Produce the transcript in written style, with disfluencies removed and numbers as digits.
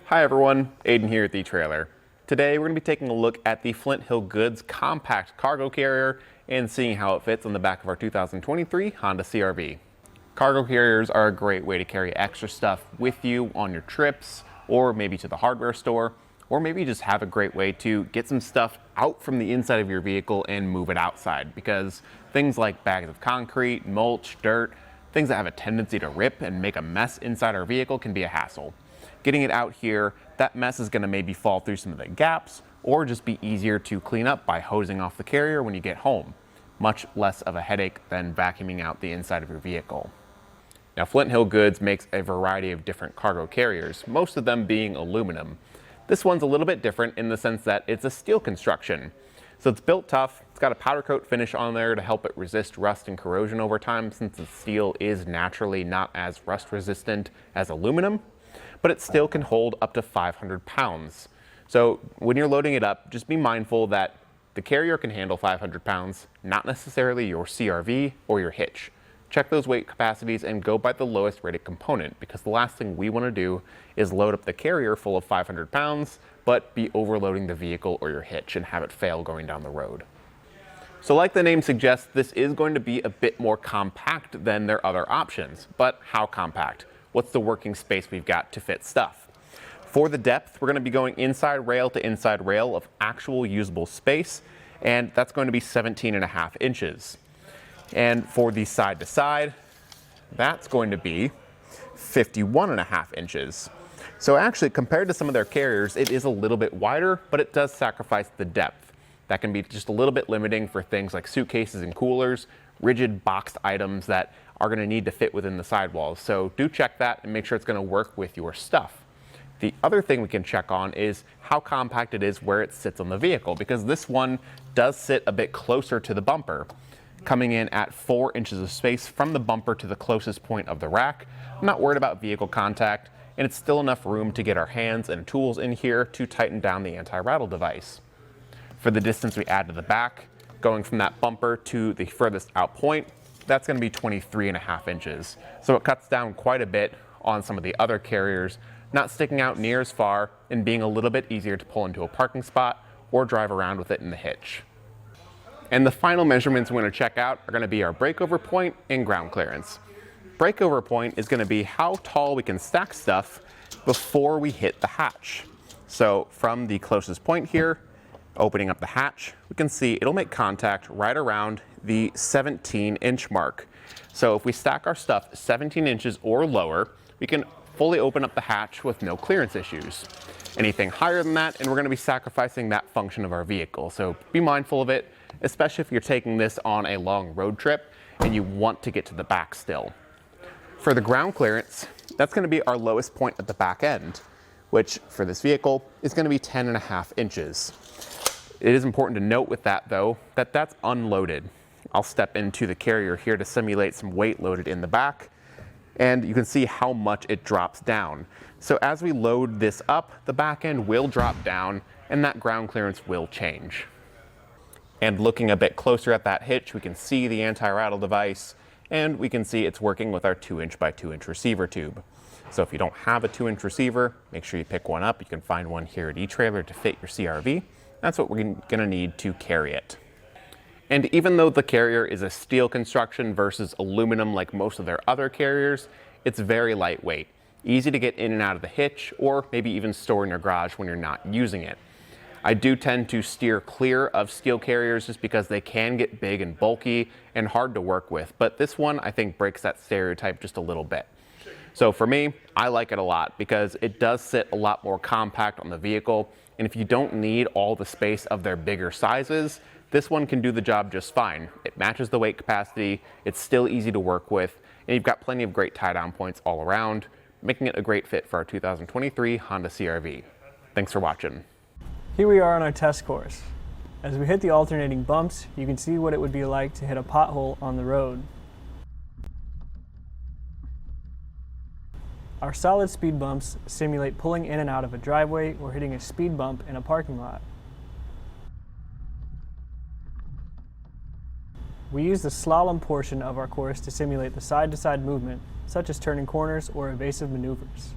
Hi everyone, Aiden here at the Trailer. Today we're going to be taking a look at the Flint Hill Goods compact cargo carrier and seeing how it fits on the back of our 2023 Honda CR-V. Cargo carriers are a great way to carry extra stuff with you on your trips, or maybe to the hardware store, or maybe just have a great way to get some stuff out from the inside of your vehicle and move it outside, because things like bags of concrete, mulch, dirt, things that have a tendency to rip and make a mess inside our vehicle can be a hassle. Getting it out here, that mess is going to maybe fall through some of the gaps or just be easier to clean up by hosing off the carrier when you get home. Much less of a headache than vacuuming out the inside of your vehicle. Now, Flint Hill Goods makes a variety of different cargo carriers, most of them being aluminum. This one's a little bit different in the sense that it's a steel construction. So it's built tough, it's got a powder coat finish on there to help it resist rust and corrosion over time, since the steel is naturally not as rust resistant as aluminum. But it still can hold up to 500 pounds. So when you're loading it up, just be mindful that the carrier can handle 500 pounds, not necessarily your CR-V or your hitch. Check those weight capacities and go by the lowest rated component, because the last thing we want to do is load up the carrier full of 500 pounds, but be overloading the vehicle or your hitch and have it fail going down the road. So like the name suggests, this is going to be a bit more compact than their other options. But how compact? What's the working space we've got to fit stuff? For the depth, we're going to be going inside rail to inside rail of actual usable space, and that's going to be 17.5 inches. And for the side to side, that's going to be 51.5 inches. So actually, compared to some of their carriers, it is a little bit wider, but it does sacrifice the depth. That can be just a little bit limiting for things like suitcases and coolers, rigid boxed items that are going to need to fit within the sidewalls. So do check that and make sure it's going to work with your stuff. The other thing we can check on is how compact it is where it sits on the vehicle, because this one does sit a bit closer to the bumper, coming in at 4 inches of space from the bumper to the closest point of the rack. I'm not worried about vehicle contact, and it's still enough room to get our hands and tools in here to tighten down the anti-rattle device. For the distance we add to the back, going from that bumper to the furthest out point, that's going to be 23.5 inches. So it cuts down quite a bit on some of the other carriers, not sticking out near as far and being a little bit easier to pull into a parking spot or drive around with it in the hitch. And the final measurements we're going to check out are going to be our breakover point and ground clearance. Breakover point is going to be how tall we can stack stuff before we hit the hatch. So from the closest point here, opening up the hatch, we can see it'll make contact right around the 17-inch mark. So if we stack our stuff 17 inches or lower, we can fully open up the hatch with no clearance issues. Anything higher than that, and we're going to be sacrificing that function of our vehicle. So be mindful of it, especially if you're taking this on a long road trip and you want to get to the back still. For the ground clearance, that's going to be our lowest point at the back end, which for this vehicle is going to be 10.5 inches. It is important to note with that, though, that that's unloaded. I'll step into the carrier here to simulate some weight loaded in the back, and you can see how much it drops down. So as we load this up, the back end will drop down and that ground clearance will change. And looking a bit closer at that hitch, we can see the anti-rattle device, and we can see it's working with our 2-inch by 2-inch receiver tube. So if you don't have a 2-inch receiver, make sure you pick one up. You can find one here at eTrailer to fit your CR-V. That's what we're going to need to carry it. And even though the carrier is a steel construction versus aluminum like most of their other carriers, it's very lightweight, easy to get in and out of the hitch, or maybe even store in your garage when you're not using it. I do tend to steer clear of steel carriers just because they can get big and bulky and hard to work with, but this one I think breaks that stereotype just a little bit. So for me, I like it a lot because it does sit a lot more compact on the vehicle, and if you don't need all the space of their bigger sizes, this one can do the job just fine. It matches the weight capacity, it's still easy to work with, and you've got plenty of great tie-down points all around, making it a great fit for our 2023 Honda CR-V. Thanks for watching. Here we are on our test course. As we hit the alternating bumps, you can see what it would be like to hit a pothole on the road. Our solid speed bumps simulate pulling in and out of a driveway or hitting a speed bump in a parking lot. We use the slalom portion of our course to simulate the side-to-side movement, such as turning corners or evasive maneuvers.